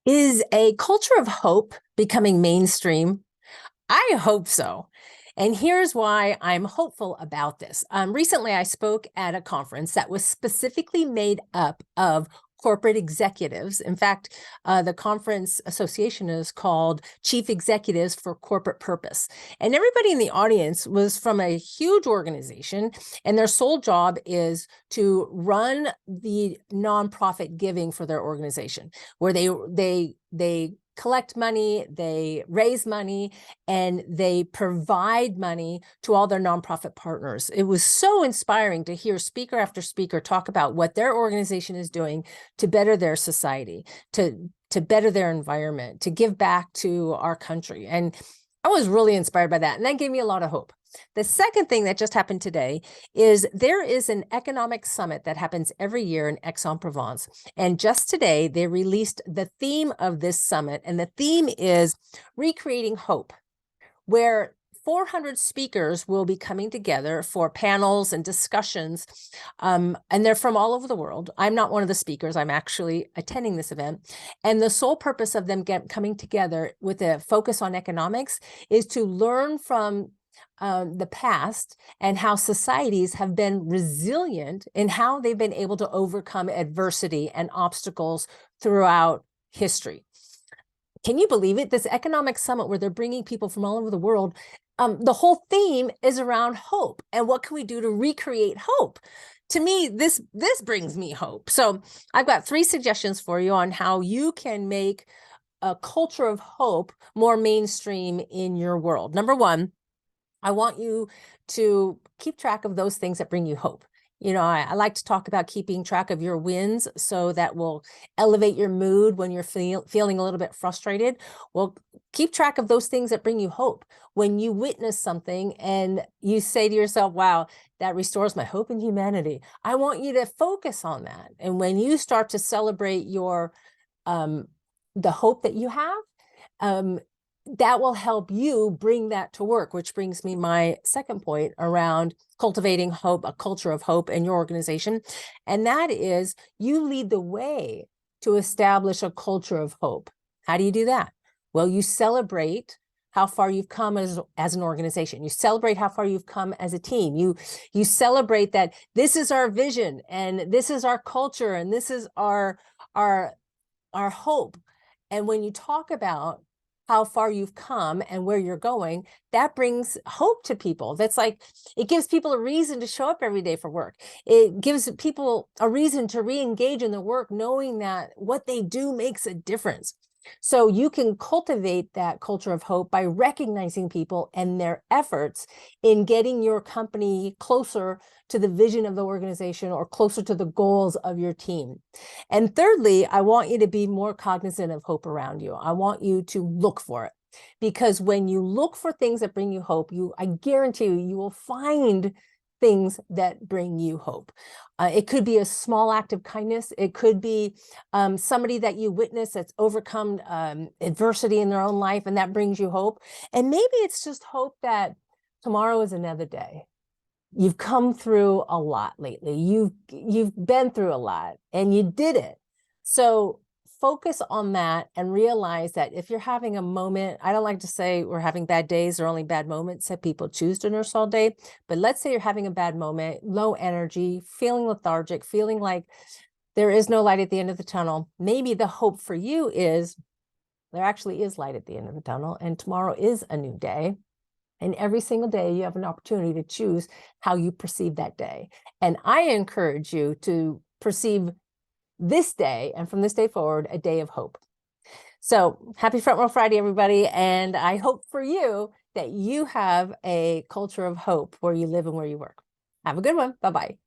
Is a culture of hope becoming mainstream? I hope so. And here's why I'm hopeful about this. Recently, I spoke at a conference that was specifically made up of corporate executives. In fact, the conference association is called Chief Executives for Corporate Purpose. And everybody in the audience was from a huge organization, and their sole job is to run the nonprofit giving for their organization, where they collect money, they raise money, and they provide money to all their nonprofit partners. It was so inspiring to hear speaker after speaker talk about what their organization is doing to better their society, to better their environment, to give back to our country. And I was really inspired by that. And that gave me a lot of hope. The second thing that just happened today is there is an economic summit that happens every year in Aix-en-Provence. And just today, they released the theme of this summit. And the theme is recreating hope, where 400 speakers will be coming together for panels and discussions. And they're from all over the world. I'm not one of the speakers. I'm actually attending this event. And the sole purpose of them coming together with a focus on economics is to learn from the past and how societies have been resilient in how they've been able to overcome adversity and obstacles throughout history. Can you believe it? This economic summit where they're bringing people from all over the world, the whole theme is around hope. And what can we do to recreate hope? To me, this brings me hope. So I've got 3 suggestions for you on how you can make a culture of hope more mainstream in your world. Number 1, I want you to keep track of those things that bring you hope. You know, I like to talk about keeping track of your wins, so that will elevate your mood when you're feeling a little bit frustrated. Well, keep track of those things that bring you hope. When you witness something and you say to yourself, wow, that restores my hope in humanity, I want you to focus on that. And when you start to celebrate your the hope that you have, that will help you bring that to work, which brings me my second point around cultivating hope, a culture of hope in your organization. And that is, you lead the way to establish a culture of hope. How do you do that? Well, you celebrate how far you've come as an organization. You celebrate how far you've come as a team. You celebrate that this is our vision, and this is our culture, and this is our hope. And when you talk about how far you've come and where you're going, that brings hope to people. That's like, it gives people a reason to show up every day for work. It gives people a reason to re-engage in their work, knowing that what they do makes a difference. So you can cultivate that culture of hope by recognizing people and their efforts in getting your company closer to the vision of the organization or closer to the goals of your team. And thirdly, I want you to be more cognizant of hope around you. I want you to look for it, because when you look for things that bring you hope, I guarantee you will find things that bring you hope. It could be a small act of kindness. It could be somebody that you witness that's overcome adversity in their own life, and that brings you hope. And maybe it's just hope that tomorrow is another day. You've come through a lot lately. You've been through a lot, and you did it. So focus on that and realize that if you're having a moment, I don't like to say we're having bad days or only bad moments that people choose to nurse all day, but let's say you're having a bad moment, low energy, feeling lethargic, feeling like there is no light at the end of the tunnel. Maybe the hope for you is there actually is light at the end of the tunnel, and tomorrow is a new day. And every single day you have an opportunity to choose how you perceive that day. And I encourage you to perceive this day, and from this day forward, a day of hope. So happy Front Row Friday, everybody. And I hope for you that you have a culture of hope where you live and where you work. Have a good one. Bye-bye.